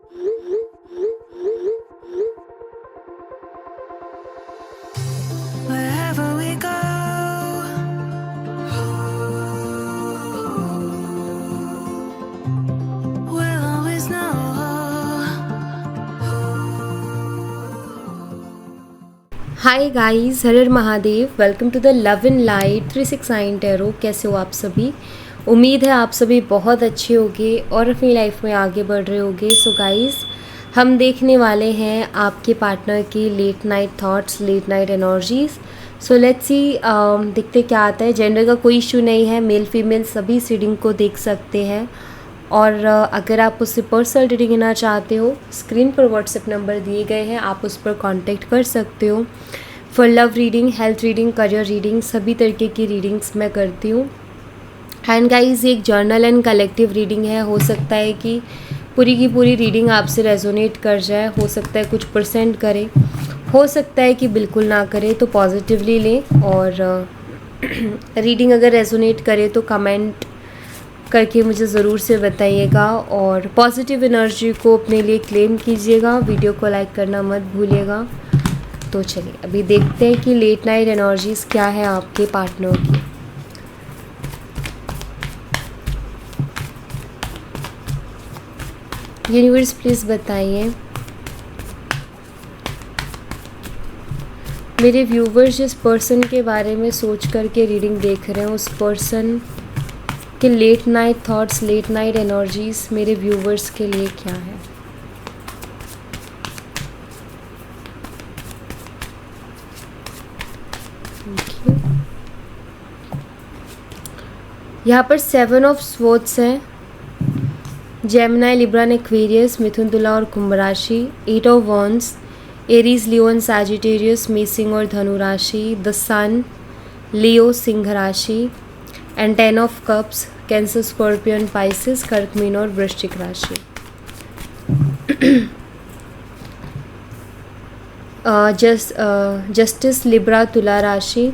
Wherever we go, we'll always know. Hi guys, Har Har Mahadev. Welcome to the love in light 369 tarot. कैसे हो आप सभी? उम्मीद है आप सभी बहुत अच्छे होंगे और अपनी लाइफ में आगे बढ़ रहे होंगे। सो गाइस, हम देखने वाले हैं आपके पार्टनर की late night thoughts, late night energies. So let's see देखते क्या आता है। जेंडर का कोई इशू नहीं है, मेल फीमेल सभी रीडिंग को देख सकते हैं। और अगर आप उससे पर्सनल रीडिंग लेना चाहते हो, स्क्रीन पर व्हाट्सएप नंबर दिए गए हैं, आप उस पर कांटेक्ट कर सकते हो। For love reading, health reading, career reading, सभी तरीके की रीडिंग्स मैं करती हूँ। एंड गाइस, एक जर्नल एंड कलेक्टिव रीडिंग है। हो सकता है कि पूरी की पूरी रीडिंग आपसे रेजोनेट कर जाए, हो सकता है कुछ परसेंट करे, हो सकता है कि बिल्कुल ना करे। तो पॉजिटिवली लें और रीडिंग अगर रेजोनेट करे तो कमेंट करके मुझे ज़रूर से बताइएगा और पॉजिटिव एनर्जी को अपने लिए क्लेम कीजिएगा। वीडियो को लाइक करना मत भूलिएगा। तो चलिए अभी देखते हैं कि लेट नाइट एनर्जीज़ क्या है आपके पार्टनर की। यूनिवर्स प्लीज़ बताइए, मेरे व्यूवर्स जिस पर्सन के बारे में सोच करके रीडिंग देख रहे हैं, उस पर्सन कि late night thoughts, late night energies मेरे व्यूवर्स के लिए क्या है। यहाँ पर 7 ऑफ स्वॉर्ड्स हैं। Gemini, Libra, Aquarius, Mithun, Tula और कुंभ राशि। 8 of wands, Aries, Leo, Sagittarius, मेषिंग और धनु राशि। द सन, लियो, सिंह राशि। And 10 of cups, Cancer, Scorpion, Pisces, Kark, Meen और वृश्चिक राशि। जस्टिस, लिब्रा, तुला राशि।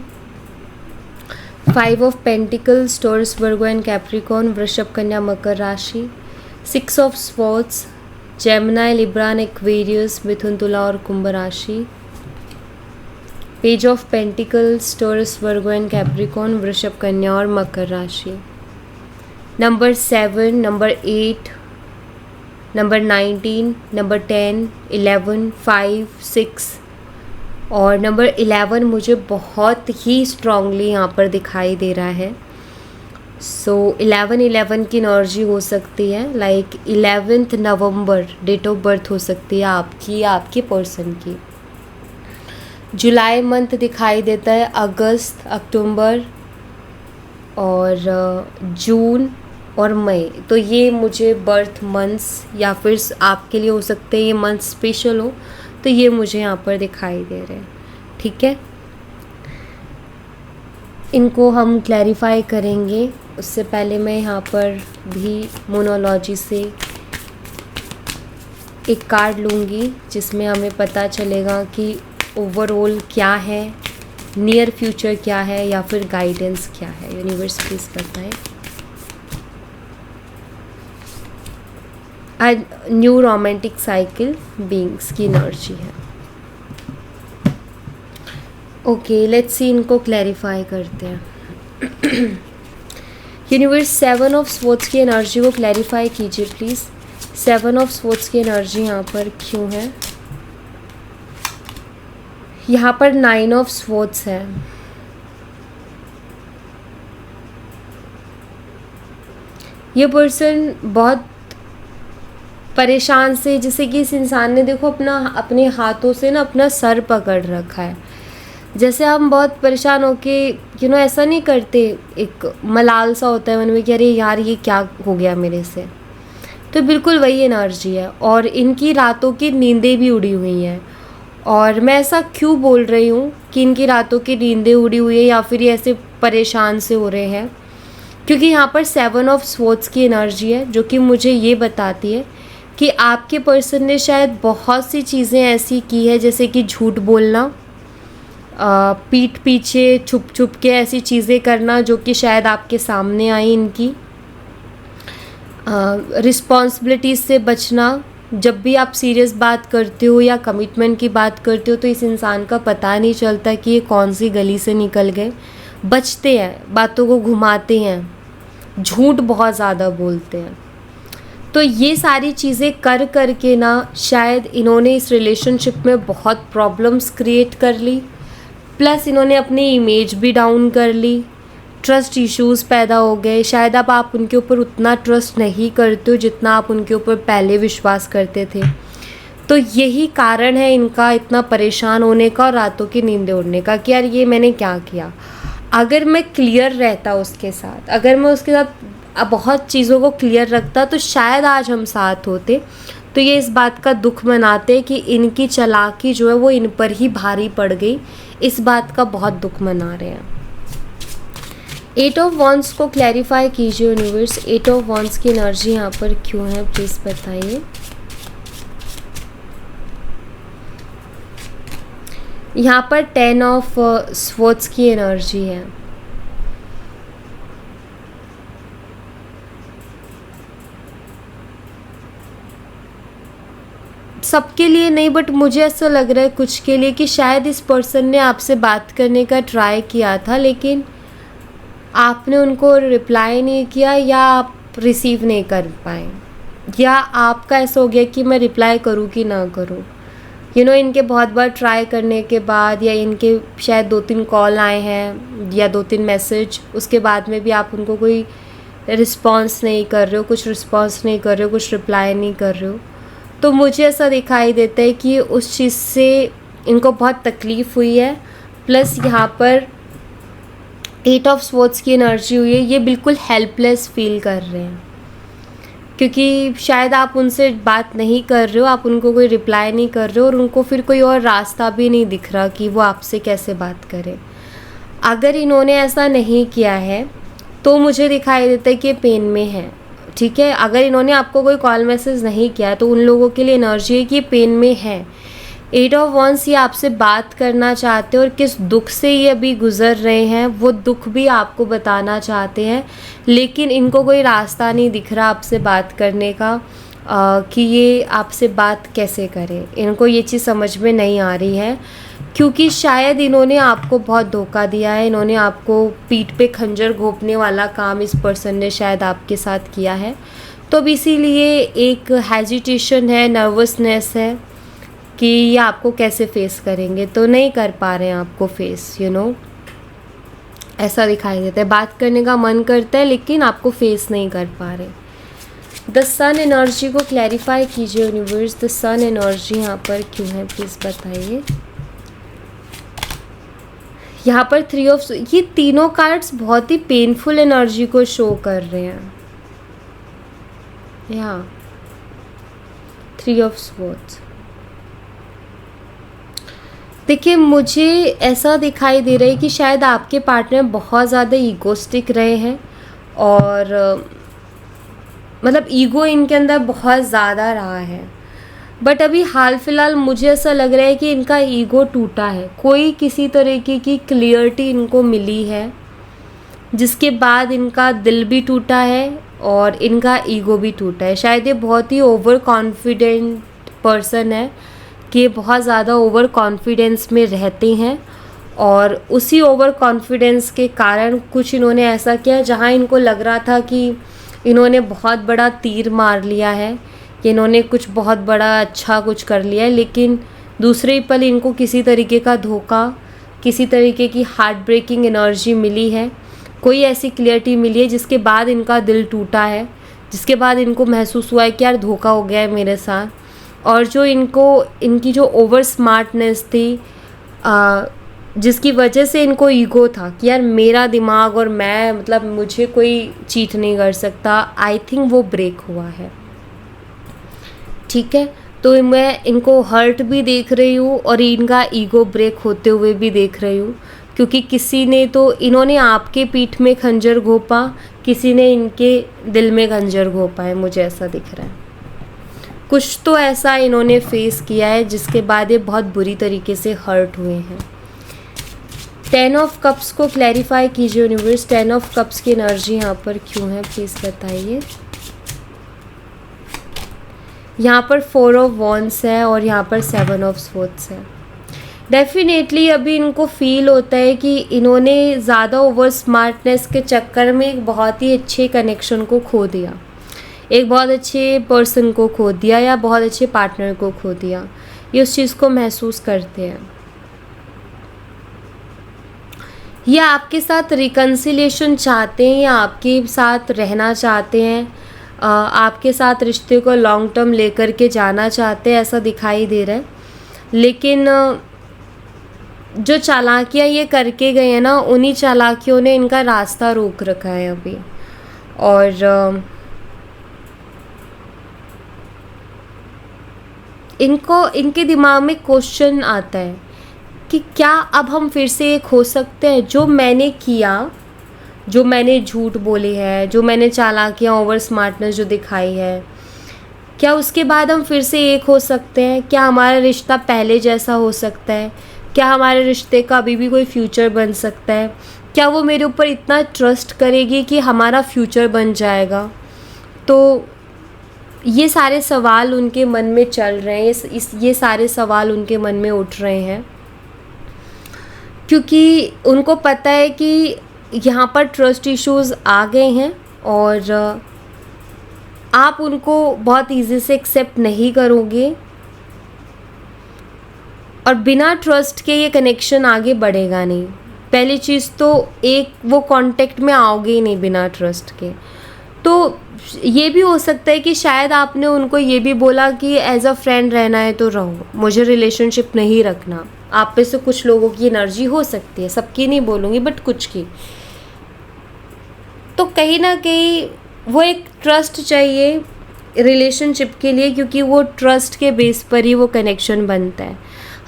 5 of pentacles, Taurus, Virgo and Capricorn, Vrishabh, कन्या, मकर राशि। 6 of swords, Gemini, Libra, Aquarius, Mithun, Tula और कुंभ राशि। Page of pentacles, Taurus, Virgo and Capricorn, Vrishabh, Kanya और मकर राशि। नंबर 7, नंबर 8, नंबर 19, नंबर 10, 11, 5, 6 और नंबर 11 मुझे बहुत ही स्ट्रांगली यहाँ पर दिखाई दे रहा है। सो 11 की एनर्जी हो सकती है, लाइक 11 नवंबर डेट ऑफ बर्थ हो सकती है आपकी, आपके पर्सन की। जुलाई मंथ दिखाई देता है, अगस्त, अक्टूबर और जून और मई। तो ये मुझे बर्थ मंथ्स, या फिर आपके लिए हो सकते हैं ये मंथ स्पेशल हो, तो ये मुझे यहाँ पर दिखाई दे रहे हैं। ठीक है, इनको हम क्लैरिफाई करेंगे। उससे पहले मैं यहाँ पर भी मोनोलॉजी से एक कार्ड लूँगी, जिसमें हमें पता चलेगा कि ओवरऑल क्या है, नियर फ्यूचर क्या है, या फिर गाइडेंस क्या है। यूनिवर्स प्लीज बताएं। न्यू रोमांटिक साइकिल बीइंग्स की एनर्जी है। ओके, लेट्स सी, इनको क्लैरिफाई करते हैं। यूनिवर्स 7 ऑफ स्वॉर्ड्स की एनर्जी को क्लैरिफाई कीजिए प्लीज़। 7 ऑफ स्वॉर्ड्स की एनर्जी यहाँ पर क्यों है? यहाँ पर 9 ऑफ स्वॉर्ड्स है। ये पर्सन बहुत परेशान से, जैसे कि इस इंसान ने देखो अपने हाथों से ना अपना सर पकड़ रखा है। जैसे हम बहुत परेशान होके ऐसा नहीं करते, एक मलाल सा होता है मन में कि अरे यार ये क्या हो गया मेरे से। तो बिल्कुल वही एनर्जी है। और इनकी रातों की नींदें भी उड़ी हुई हैं। और मैं ऐसा क्यों बोल रही हूँ कि इनकी रातों की नींदें उड़ी हुई है या फिर ये ऐसे परेशान से हो रहे हैं, क्योंकि यहाँ पर 7 ऑफ स्वॉर्ड्स की एनर्जी है, जो कि मुझे ये बताती है कि आपके पर्सन ने शायद बहुत सी चीज़ें ऐसी की है, जैसे कि झूठ बोलना, पीठ पीछे छुप छुप के ऐसी चीज़ें करना जो कि शायद आपके सामने आई। इनकी रिस्पॉन्सिबिलिटीज़ से बचना, जब भी आप सीरियस बात करते हो या कमिटमेंट की बात करते हो तो इस इंसान का पता नहीं चलता कि ये कौन सी गली से निकल गए। बचते हैं, बातों को घुमाते हैं, झूठ बहुत ज़्यादा बोलते हैं। तो ये सारी चीज़ें कर कर के ना शायद इन्होंने इस रिलेशनशिप में बहुत प्रॉब्लम्स क्रिएट कर ली, प्लस इन्होंने अपनी इमेज भी डाउन कर ली, ट्रस्ट इश्यूज़ पैदा हो गए। शायद अब आप उनके ऊपर उतना ट्रस्ट नहीं करते हो जितना आप उनके ऊपर पहले विश्वास करते थे। तो यही कारण है इनका इतना परेशान होने का और रातों की नींदें उड़ने का कि यार ये मैंने क्या किया। अगर मैं क्लियर रहता उसके साथ, अगर मैं उसके साथ बहुत चीज़ों को क्लियर रखता तो शायद आज हम साथ होते। तो ये इस बात का दुख मनाते कि इनकी चालाकी जो है वो इन पर ही भारी पड़ गई, इस बात का बहुत दुख मना रहे हैं। 8 ऑफ वॉन्ड्स को क्लैरिफाई कीजिए यूनिवर्स। 8 ऑफ वॉन्ड्स की एनर्जी यहाँ पर क्यों है प्लीज़ बताइए। यहाँ पर 10 ऑफ स्वॉर्ड्स की एनर्जी है। सबके लिए नहीं बट मुझे ऐसा लग रहा है कुछ के लिए कि शायद इस पर्सन ने आपसे बात करने का ट्राई किया था लेकिन आपने उनको रिप्लाई नहीं किया या आप रिसीव नहीं कर पाए, या आपका ऐसा हो गया कि मैं रिप्लाई करूँ कि ना करूँ। इनके बहुत बार ट्राई करने के बाद या इनके शायद 2-3 कॉल आए हैं या 2-3 मैसेज, उसके बाद में भी आप उनको कोई रिस्पॉन्स नहीं कर रहे हो, कुछ रिस्पॉन्स नहीं कर रहे हो, कुछ रिप्लाई नहीं कर रहे हो। तो मुझे ऐसा दिखाई देता है कि उस चीज़ से इनको बहुत तकलीफ़ हुई है। प्लस यहाँ पर 8 ऑफ स्वॉर्ड्स की एनर्जी हुई है, ये बिल्कुल हेल्पलेस फील कर रहे हैं क्योंकि शायद आप उनसे बात नहीं कर रहे हो, आप उनको कोई रिप्लाई नहीं कर रहे हो और उनको फिर कोई और रास्ता भी नहीं दिख रहा कि वो आपसे कैसे बात करें। अगर इन्होंने ऐसा नहीं किया है तो मुझे दिखाई देता है कि ये पेन में है, ठीक है। अगर इन्होंने आपको कोई कॉल मैसेज नहीं किया तो उन लोगों के लिए एनर्जी है कि ये पेन में है। 8 ऑफ वॉन्ड्स ये आपसे बात करना चाहते हैं और किस दुख से ये अभी गुज़र रहे हैं वो दुख भी आपको बताना चाहते हैं, लेकिन इनको कोई रास्ता नहीं दिख रहा आपसे बात करने का कि ये आपसे बात कैसे करें। इनको ये चीज़ समझ में नहीं आ रही है क्योंकि शायद इन्होंने आपको बहुत धोखा दिया है। इन्होंने आपको पीठ पे खंजर घोंपने वाला काम इस पर्सन ने शायद आपके साथ किया है। तो अब इसीलिए एक हेजिटेशन है, नर्वसनेस है कि ये आपको कैसे फेस करेंगे, तो नहीं कर पा रहे हैं आपको फेस। ऐसा दिखाई देता है। बात करने का मन करता है लेकिन आपको फेस नहीं कर पा रहे। द सन एनर्जी को क्लैरिफाई कीजिए यूनिवर्स। द सन एनर्जी यहाँ पर क्यों है प्लीज़ बताइए। यहाँ पर 3 ऑफ, ये तीनों कार्ड्स बहुत ही पेनफुल एनर्जी को शो कर रहे हैं। यहाँ 3 ऑफ स्वॉर्ड्स, देखिए मुझे ऐसा दिखाई दे रहा है कि शायद आपके पार्टनर बहुत ज़्यादा ईगोस्टिक रहे हैं और मतलब ईगो इनके अंदर बहुत ज़्यादा रहा है। बट अभी हाल फिलहाल मुझे ऐसा लग रहा है कि इनका ईगो टूटा है, कोई किसी तरीके की क्लियरिटी इनको मिली है जिसके बाद इनका दिल भी टूटा है और इनका ईगो भी टूटा है। शायद ये बहुत ही ओवर कॉन्फिडेंट पर्सन है कि ये बहुत ज़्यादा ओवर कॉन्फिडेंस में रहते हैं और उसी ओवर कॉन्फिडेंस के कारण कुछ इन्होंने ऐसा किया जहाँ इनको लग रहा था कि इन्होंने बहुत बड़ा तीर मार लिया है, कि इन्होंने कुछ बहुत बड़ा अच्छा कुछ कर लिया है, लेकिन दूसरे ही पल इनको किसी तरीके का धोखा, किसी तरीके की हार्ट ब्रेकिंग एनर्जी मिली है, कोई ऐसी क्लियरिटी मिली है जिसके बाद इनका दिल टूटा है, जिसके बाद इनको महसूस हुआ है कि यार धोखा हो गया है मेरे साथ। और जो इनकी जो ओवर स्मार्टनेस थी जिसकी वजह से इनको ईगो था कि यार मेरा दिमाग और मैं, मतलब मुझे कोई चीट नहीं कर सकता, आई थिंक वो ब्रेक हुआ है, ठीक है। तो मैं इनको हर्ट भी देख रही हूँ और इनका ईगो ब्रेक होते हुए भी देख रही हूँ क्योंकि किसी ने तो, इन्होंने आपके पीठ में खंजर घोंपा, किसी ने इनके दिल में खंजर घोंपा है, मुझे ऐसा दिख रहा है। कुछ तो ऐसा इन्होंने फेस किया है जिसके बाद ये बहुत बुरी तरीके से हर्ट हुए हैं। 10 ऑफ कप्स को क्लैरिफाई कीजिए यूनिवर्स। 10 ऑफ कप्स की एनर्जी यहाँ पर क्यों है प्लीज़ बताइए। यहाँ पर 4 ऑफ वॉन्ड्स है और यहाँ पर 7 ऑफ स्वॉर्ड्स है। डेफिनेटली अभी इनको फील होता है कि इन्होंने ज़्यादा ओवर स्मार्टनेस के चक्कर में एक बहुत ही अच्छे कनेक्शन को खो दिया, एक बहुत अच्छे पर्सन को खो दिया या बहुत अच्छे पार्टनर को खो दिया। ये उस चीज़ को महसूस करते हैं। ये आपके साथ रिकन्सिलिएशन चाहते हैं या आपके साथ रहना चाहते हैं, आपके साथ रिश्ते को लॉन्ग टर्म लेकर के जाना चाहते हैं, ऐसा दिखाई दे रहा है। लेकिन जो चालाकियाँ ये करके गए हैं ना, उन्हीं चालाकियों ने इनका रास्ता रोक रखा है अभी। और इनके दिमाग में क्वेश्चन आता है कि क्या अब हम फिर से एक हो सकते हैं? जो मैंने किया, जो मैंने झूठ बोले हैं, जो मैंने चालाकियाँ ओवर स्मार्टनेस जो दिखाई है, क्या उसके बाद हम फिर से एक हो सकते हैं? क्या हमारा रिश्ता पहले जैसा हो सकता है? क्या हमारे रिश्ते का अभी भी कोई फ्यूचर बन सकता है? क्या वो मेरे ऊपर इतना ट्रस्ट करेगी कि हमारा फ्यूचर बन जाएगा? तो ये सारे सवाल उनके मन में चल रहे हैं, ये सारे सवाल उनके मन में उठ रहे हैं, क्योंकि उनको पता है कि यहाँ पर ट्रस्ट इश्यूज़ आ गए हैं और आप उनको बहुत ईजी से एक्सेप्ट नहीं करोगे और बिना ट्रस्ट के ये कनेक्शन आगे बढ़ेगा नहीं। पहली चीज़ तो एक वो कांटेक्ट में आओगे ही नहीं बिना ट्रस्ट के। तो ये भी हो सकता है कि शायद आपने उनको ये भी बोला कि एज अ फ्रेंड रहना है तो रहो, मुझे रिलेशनशिप नहीं रखना। आप पे से कुछ लोगों की एनर्जी हो सकती है, सबकी नहीं बोलूँगी बट कुछ की। तो कहीं ना कहीं वो एक ट्रस्ट चाहिए रिलेशनशिप के लिए, क्योंकि वो ट्रस्ट के बेस पर ही वो कनेक्शन बनता है।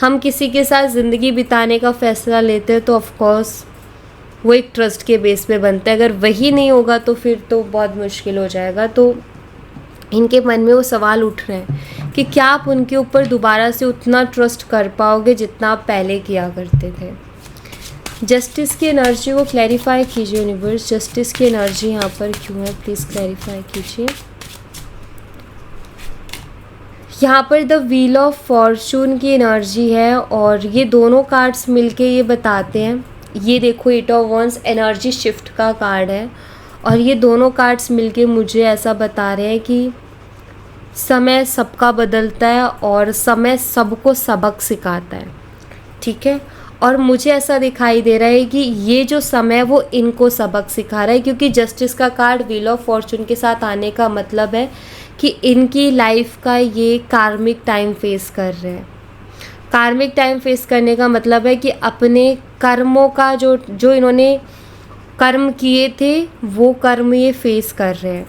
हम किसी के साथ ज़िंदगी बिताने का फ़ैसला लेते हैं तो ऑफ कोर्स वो एक ट्रस्ट के बेस पे बनता है। अगर वही नहीं होगा तो फिर तो बहुत मुश्किल हो जाएगा। तो इनके मन में वो सवाल उठ रहे हैं कि क्या आप उनके ऊपर दोबारा से उतना ट्रस्ट कर पाओगे जितना आप पहले किया करते थे। जस्टिस की एनर्जी को क्लैरिफाई कीजिए यूनिवर्स। जस्टिस की एनर्जी यहाँ पर क्यों है, प्लीज़ क्लैरिफाई कीजिए। यहाँ पर द व्हील ऑफ फॉर्चून की एनर्जी है और ये दोनों कार्ड्स मिलके ये बताते हैं, ये देखो 8 ऑफ वॉन्ड्स एनर्जी शिफ्ट का कार्ड है और ये दोनों कार्ड्स मिलके मुझे ऐसा बता रहे हैं कि समय सबका बदलता है और समय सबको सबक सिखाता है, ठीक है। और मुझे ऐसा दिखाई दे रहा है कि ये जो समय वो इनको सबक सिखा रहा है, क्योंकि जस्टिस का कार्ड व्हील ऑफ फॉर्चून के साथ आने का मतलब है कि इनकी लाइफ का ये कार्मिक टाइम फेस कर रहे हैं। कार्मिक टाइम फेस करने का मतलब है कि अपने कर्मों का जो इन्होंने कर्म किए थे वो कर्म ये फेस कर रहे हैं।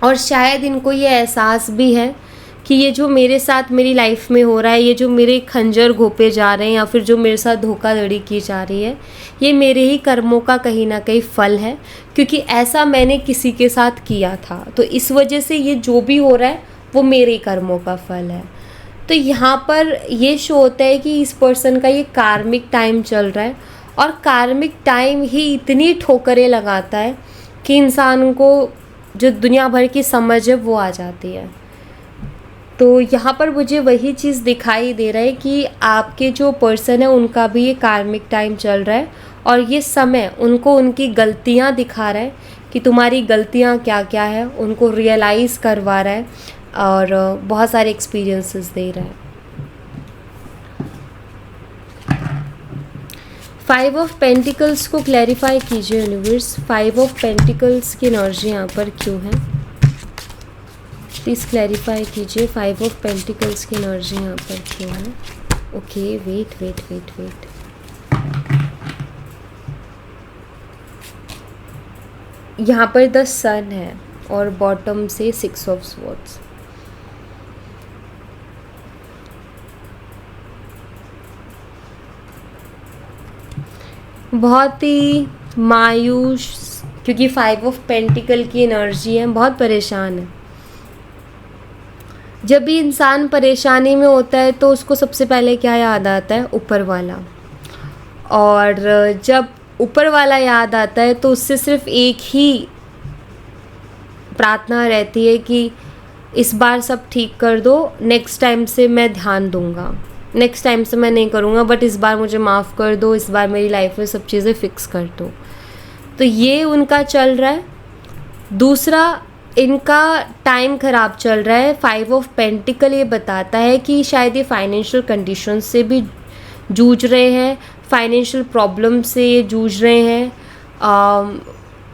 और शायद इनको ये एहसास भी है कि ये जो मेरे साथ मेरी लाइफ में हो रहा है, ये जो मेरे खंजर घोंपे जा रहे हैं या फिर जो मेरे साथ धोखाधड़ी की जा रही है, ये मेरे ही कर्मों का कहीं ना कहीं फल है, क्योंकि ऐसा मैंने किसी के साथ किया था। तो इस वजह से ये जो भी हो रहा है वो मेरे कर्मों का फल है। तो यहाँ पर ये शो होता है कि इस पर्सन का ये कार्मिक टाइम चल रहा है और कार्मिक टाइम ही इतनी ठोकरें लगाता है कि इंसान को जो दुनिया भर की समझ है वो आ जाती है। तो यहाँ पर मुझे वही चीज़ दिखाई दे रहा है कि आपके जो पर्सन है उनका भी ये कार्मिक टाइम चल रहा है और ये समय उनको उनकी गलतियाँ दिखा रहा है कि तुम्हारी गलतियाँ क्या क्या है, उनको रियलाइज़ करवा रहा है और बहुत सारे एक्सपीरियंसेस दे रहा है। 5 ऑफ पेंटिकल्स को क्लैरिफाई कीजिए यूनिवर्स। 5 ऑफ पेंटिकल्स की एनर्जी यहाँ पर क्यों है, प्लीज़ क्लैरिफाई कीजिए। 5 ऑफ पेंटिकल्स की एनर्जी यहाँ पर क्यों है। Okay wait wait wait wait, यहाँ पर द सन है और बॉटम से 6 ऑफ स्वॉर्ड्स। बहुत ही मायूस, क्योंकि 5 ऑफ पेंटिकल की एनर्जी है, बहुत परेशान है। जब भी इंसान परेशानी में होता है तो उसको सबसे पहले क्या याद आता है, ऊपर वाला। और जब ऊपर वाला याद आता है तो उससे सिर्फ एक ही प्रार्थना रहती है कि इस बार सब ठीक कर दो, नेक्स्ट टाइम से मैं ध्यान दूंगा, नेक्स्ट टाइम से मैं नहीं करूँगा, बट इस बार मुझे माफ़ कर दो, इस बार मेरी लाइफ में सब चीज़ें फिक्स कर दो। तो ये उनका चल रहा है। दूसरा, इनका टाइम ख़राब चल रहा है। 5 ऑफ पेंटिकल ये बताता है कि शायद ये फाइनेंशियल कंडीशन से भी जूझ रहे हैं, फाइनेंशियल प्रॉब्लम से ये जूझ रहे हैं,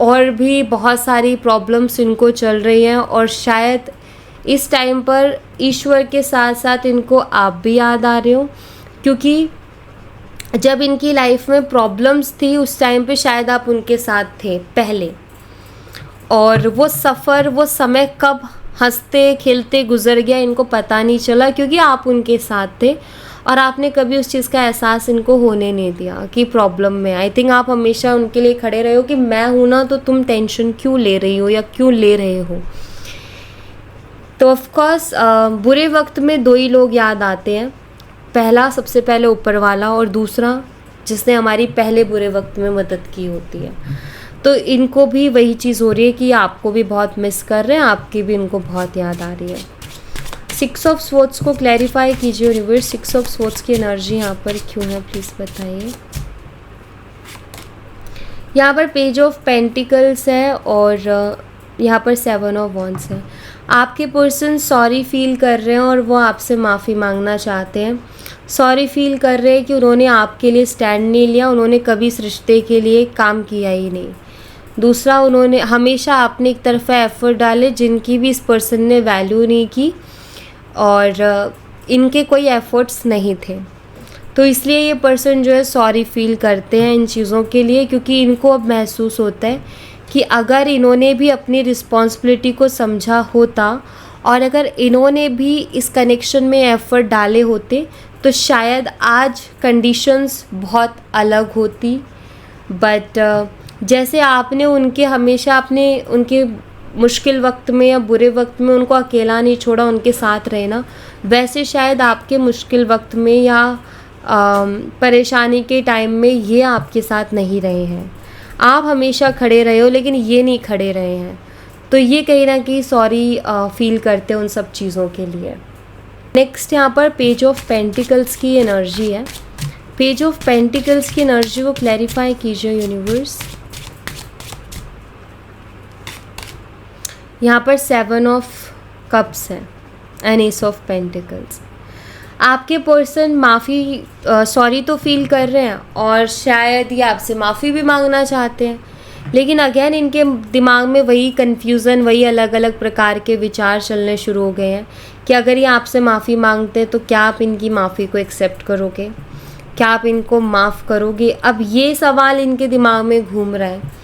और भी बहुत सारी प्रॉब्लम्स इनको चल रही हैं। और शायद इस टाइम पर ईश्वर के साथ साथ इनको आप भी याद आ रहे हो, क्योंकि जब इनकी लाइफ में प्रॉब्लम्स थी उस टाइम पे शायद आप उनके साथ थे पहले, और वो सफ़र, वो समय कब हंसते खेलते गुजर गया इनको पता नहीं चला, क्योंकि आप उनके साथ थे और आपने कभी उस चीज़ का एहसास इनको होने नहीं दिया कि प्रॉब्लम में। आई थिंक आप हमेशा उनके लिए खड़े रहे हो कि मैं हूँ ना, तो तुम टेंशन क्यों ले रही हो या क्यों ले रहे हो। तो ऑफकोर्स बुरे वक्त में 2 ही लोग याद आते हैं, पहला सबसे पहले ऊपर वाला, और दूसरा जिसने हमारी पहले बुरे वक्त में मदद की होती है। तो इनको भी वही चीज़ हो रही है कि आपको भी बहुत मिस कर रहे हैं, आपकी भी इनको बहुत याद आ रही है। 6 ऑफ स्वॉर्ड्स को क्लैरिफाई कीजिए यूनिवर्स, 6 ऑफ स्वॉर्ड्स की एनर्जी यहाँ पर क्यों है, प्लीज़ बताइए। यहाँ पर पेज ऑफ पेंटिकल्स है और यहाँ पर 7 ऑफ वॉन्ड्स है। आपके पर्सन सॉरी फील कर रहे हैं और वो आपसे माफ़ी मांगना चाहते हैं। सॉरी फील कर रहे हैं कि उन्होंने आपके लिए स्टैंड नहीं लिया, उन्होंने कभी इस रिश्ते के लिए काम किया ही नहीं। दूसरा, उन्होंने हमेशा आपने एक तरफा एफर्ट डाले जिनकी भी इस पर्सन ने वैल्यू नहीं की, और इनके कोई एफर्ट्स नहीं थे। तो इसलिए ये पर्सन जो है सॉरी फील करते हैं इन चीज़ों के लिए, क्योंकि इनको अब महसूस होता है कि अगर इन्होंने भी अपनी रिस्पॉन्सिबिलिटी को समझा होता और अगर इन्होंने भी इस कनेक्शन में एफ़र्ट डाले होते तो शायद आज कंडीशंस बहुत अलग होती। बट जैसे आपने उनके हमेशा अपने उनके मुश्किल वक्त में या बुरे वक्त में उनको अकेला नहीं छोड़ा, उनके साथ रहे ना, वैसे शायद आपके मुश्किल वक्त में या परेशानी के टाइम में ये आपके साथ नहीं रहे हैं। आप हमेशा खड़े रहे हो लेकिन ये नहीं खड़े रहे हैं। तो ये कहीं ना कहीं सॉरी फील करते हैं उन सब चीज़ों के लिए। नेक्स्ट यहाँ पर पेज ऑफ पेंटिकल्स की एनर्जी है। पेज ऑफ पेंटिकल्स की एनर्जी को क्लैरिफाई कीजिए यूनिवर्स। यहाँ पर 7 ऑफ कप्स है एंड एस ऑफ पेंटिकल्स। आपके पर्सन माफ़ी सॉरी तो फील कर रहे हैं और शायद ये आपसे माफ़ी भी मांगना चाहते हैं, लेकिन अगेन इनके दिमाग में वही कन्फ्यूज़न, वही अलग अलग प्रकार के विचार चलने शुरू हो गए हैं कि अगर ये आपसे माफ़ी मांगते तो क्या आप इनकी माफ़ी को एक्सेप्ट करोगे, क्या आप इनको माफ़ करोगे। अब ये सवाल इनके दिमाग में घूम रहा है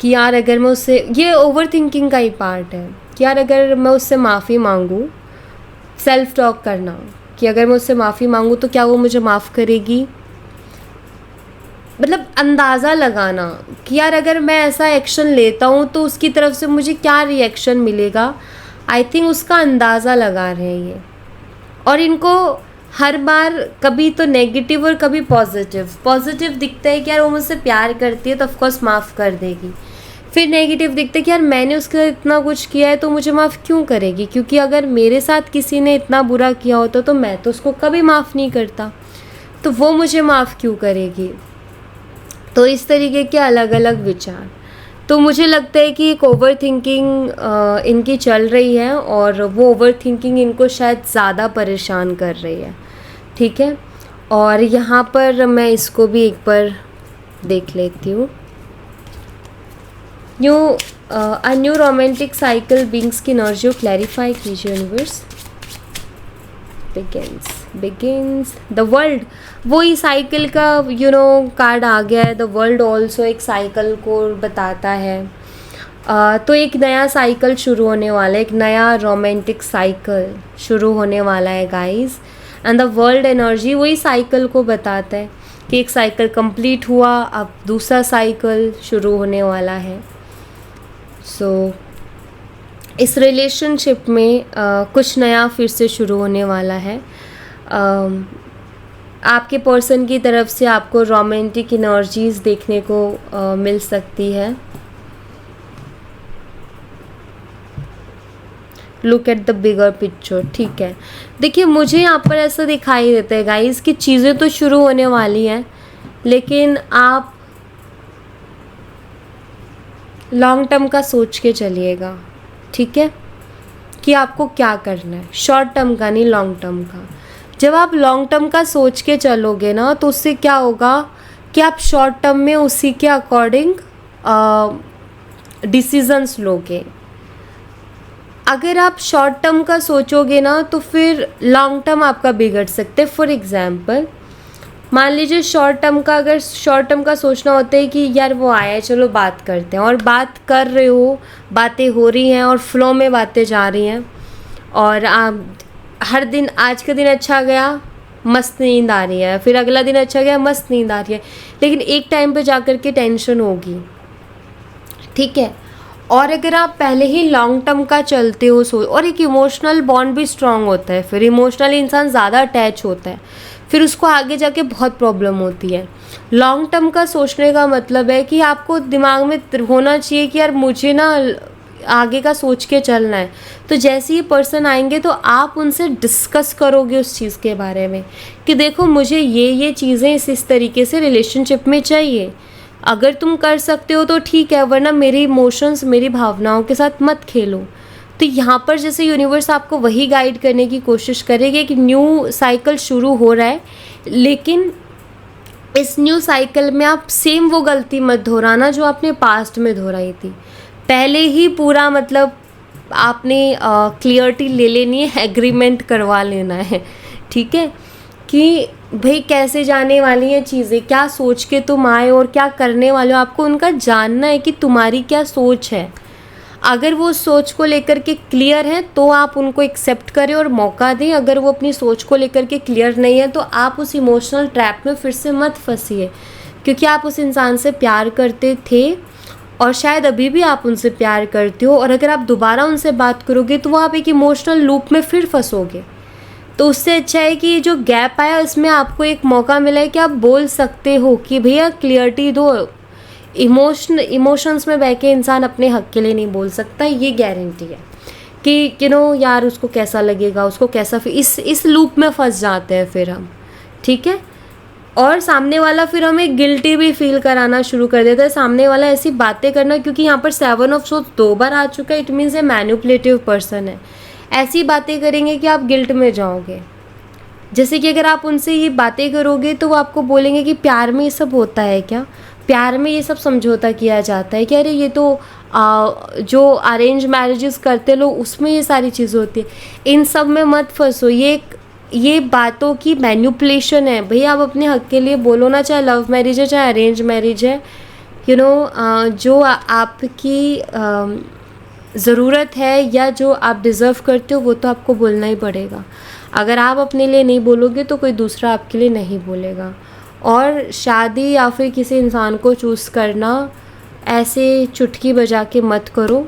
कि यार अगर मैं उससे, ये ओवर थिंकिंग का ही पार्ट है कि यार अगर मैं उससे माफ़ी मांगूँ, सेल्फ टॉक करना कि अगर मैं उससे माफ़ी मांगूँ तो क्या वो मुझे माफ़ करेगी। मतलब अंदाज़ा लगाना कि यार अगर मैं ऐसा एक्शन लेता हूँ तो उसकी तरफ से मुझे क्या रिएक्शन मिलेगा। आई थिंक उसका अंदाज़ा लगा रहे हैं ये, और इनको हर बार कभी तो नेगेटिव और कभी पॉजिटिव दिखता है कि यार वो मुझसे प्यार करती है तो ऑफकोर्स माफ़ कर देगी। फिर नेगेटिव दिखता है कि यार मैंने उसका इतना कुछ किया है तो मुझे माफ़ क्यों करेगी, क्योंकि अगर मेरे साथ किसी ने इतना बुरा किया होता तो मैं तो उसको कभी माफ़ नहीं करता, तो वो मुझे माफ़ क्यों करेगी। तो इस तरीके के अलग अलग विचार। तो मुझे लगता है कि एक ओवर थिंकिंग इनकी चल रही है और वो ओवर थिंकिंग इनको शायद ज़्यादा परेशान कर रही है। ठीक है, और यहाँ पर मैं इसको भी एक बार देख लेती हूँ। न्यू रोमांटिक साइकिल बीइंग्स की एनर्जी को क्लैरिफाई कीजिए यूनिवर्स। बिगिंस द वर्ल्ड, वही साइकिल का कार्ड आ गया है। द वर्ल्ड ऑल्सो एक साइकिल को बताता है। तो एक नया साइकिल शुरू होने वाला है, एक नया रोमांटिक साइकिल शुरू होने वाला है guys. And the world energy वही साइकिल को बताता है कि एक साइकिल कंप्लीट हुआ, अब दूसरा साइकिल शुरू होने वाला है। सो इस रिलेशनशिप में कुछ नया फिर से शुरू होने वाला है। आपके पर्सन की तरफ से आपको रोमांटिक एनर्जीज देखने को मिल सकती है। Look at the bigger picture, ठीक है। देखिए मुझे यहाँ पर ऐसा दिखाई देता है गाइस कि चीज़ें तो शुरू होने वाली हैं, लेकिन आप लॉन्ग टर्म का सोच के चलिएगा, ठीक है, कि आपको क्या करना है, शॉर्ट टर्म का नहीं, लॉन्ग टर्म का। जब आप लॉन्ग टर्म का सोच के चलोगे ना, तो उससे क्या होगा कि आप शॉर्ट टर्म में उसी के अकॉर्डिंग डिसीजंस लोगे। अगर आप शॉर्ट टर्म का सोचोगे ना, तो फिर लॉन्ग टर्म आपका बिगड़ सकते हैं। फॉर एग्जांपल मान लीजिए अगर शॉर्ट टर्म का सोचना होता है कि यार वो आया है, चलो बात करते हैं, और बात कर रहे हो, बातें हो रही हैं और फ्लो में बातें जा रही हैं, और आप हर दिन, आज का दिन अच्छा गया, मस्त नींद आ रही है, फिर अगला दिन अच्छा गया, मस्त नींद आ रही है, लेकिन एक टाइम पे जाकर के टेंशन होगी, ठीक है। और अगर आप पहले ही लॉन्ग टर्म का चलते हो और एक इमोशनल बॉन्ड भी स्ट्रांग होता है, फिर इमोशनली इंसान ज़्यादा अटैच होता है, फिर उसको आगे जाके बहुत प्रॉब्लम होती है। लॉन्ग टर्म का सोचने का मतलब है कि आपको दिमाग में होना चाहिए कि यार मुझे ना आगे का सोच के चलना है। तो जैसे ही पर्सन आएंगे तो आप उनसे डिस्कस करोगे उस चीज़ के बारे में कि देखो मुझे ये चीज़ें इस तरीके से रिलेशनशिप में चाहिए, अगर तुम कर सकते हो तो ठीक है, वरना मेरे इमोशंस, मेरी भावनाओं के साथ मत खेलो। तो यहाँ पर जैसे यूनिवर्स आपको वही गाइड करने की कोशिश करेगी कि न्यू साइकिल शुरू हो रहा है, लेकिन इस न्यू साइकिल में आप सेम वो गलती मत दोहराना जो आपने पास्ट में दोहराई थी। पहले ही पूरा मतलब आपने क्लियरिटी ले लेनी है, एग्रीमेंट करवा लेना है, ठीक है, कि भाई कैसे जाने वाली हैं चीज़ें, क्या सोच के तुम आए और क्या करने वाले हो, आपको उनका जानना है कि तुम्हारी क्या सोच है। अगर वो सोच को लेकर के क्लियर है तो आप उनको एक्सेप्ट करें और मौका दें। अगर वो अपनी सोच को लेकर के क्लियर नहीं है तो आप उस इमोशनल ट्रैप में फिर से मत फंसिए, क्योंकि आप उस इंसान से प्यार करते थे और शायद अभी भी आप उनसे प्यार करते हो, और अगर आप दोबारा उनसे बात करोगे तो वो आप एक इमोशनल लूप में फिर फंसोगे। तो उससे अच्छा है कि जो गैप आया इसमें आपको एक मौका मिला है कि आप बोल सकते हो कि भैया क्लियरिटी दो। इमोशंस में बह के इंसान अपने हक के लिए नहीं बोल सकता, ये गारंटी है कि यार उसको कैसा लगेगा, उसको कैसा, इस लूप में फंस जाते हैं फिर हम, ठीक है। और सामने वाला फिर हमें गिल्टी भी फील कराना शुरू कर देता है, सामने वाला ऐसी बातें करना, क्योंकि यहाँ पर 7 ऑफ सोर्ड्स 2 बार आ चुका है, it means A manipulative person है। ऐसी बातें करेंगे कि आप गिल्ट में जाओगे। जैसे कि अगर आप उनसे ये बातें करोगे तो वो आपको बोलेंगे कि प्यार में ये सब होता है क्या, प्यार में ये सब समझौता किया जाता है कि अरे ये तो जो अरेंज मैरिजेस करते लोग उसमें ये सारी चीज़ें होती है, इन सब में मत फंसो। ये बातों की मैनिपुलेशन है। भैया आप अपने हक के लिए बोलो ना, चाहे लव मैरिज है चाहे अरेंज मैरिज है, जो आपकी ज़रूरत है या जो आप डिज़र्व करते हो वो तो आपको बोलना ही पड़ेगा। अगर आप अपने लिए नहीं बोलोगे तो कोई दूसरा आपके लिए नहीं बोलेगा। और शादी या फिर किसी इंसान को चूज़ करना ऐसे चुटकी बजा के मत करो,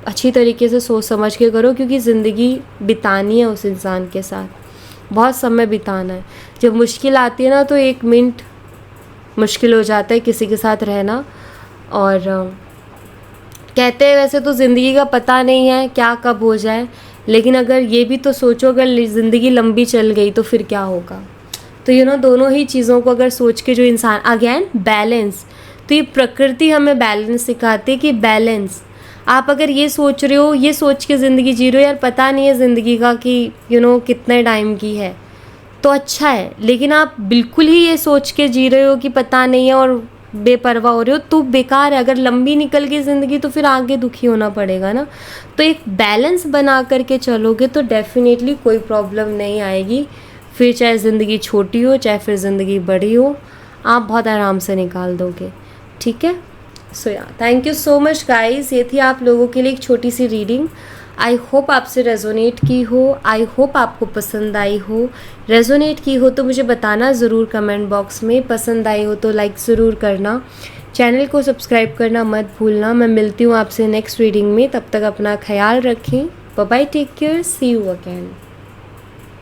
अच्छी तरीके से सोच समझ के करो, क्योंकि ज़िंदगी बितानी है उस इंसान के साथ, बहुत समय बिताना है। जब मुश्किल आती है ना तो 1 मिनट मुश्किल हो जाता है किसी के साथ रहना। और कहते हैं वैसे तो ज़िंदगी का पता नहीं है क्या कब हो जाए, लेकिन अगर ये भी तो सोचो अगर ज़िंदगी लंबी चल गई तो फिर क्या होगा। तो दोनों ही चीज़ों को अगर सोच के जो इंसान, अगेन बैलेंस, तो ये प्रकृति हमें बैलेंस सिखाती है कि बैलेंस, आप अगर ये सोच रहे हो, ये सोच के ज़िंदगी जी रहे हो यार पता नहीं है ज़िंदगी का कि कितने टाइम की है, तो अच्छा है, लेकिन आप बिल्कुल ही ये सोच के जी रहे हो कि पता नहीं है और बेपरवाह हो रहे हो तो बेकार है। अगर लंबी निकल गई ज़िंदगी तो फिर आगे दुखी होना पड़ेगा ना। तो एक बैलेंस बना करके चलोगे तो डेफिनेटली कोई प्रॉब्लम नहीं आएगी। फिर चाहे ज़िंदगी छोटी हो चाहे फिर ज़िंदगी बड़ी हो, आप बहुत आराम से निकाल दोगे, ठीक है। So thank you so much guys, ये थी आप लोगों के लिए एक छोटी सी रीडिंग। आई होप आपसे रेजोनेट की हो, आई होप आपको पसंद आई हो। रेजोनेट की हो तो मुझे बताना ज़रूर कमेंट बॉक्स में, पसंद आई हो तो लाइक ज़रूर करना, चैनल को सब्सक्राइब करना मत भूलना। मैं मिलती हूँ आपसे नेक्स्ट रीडिंग में, तब तक अपना ख्याल रखें। Bye bye, take care, see you again.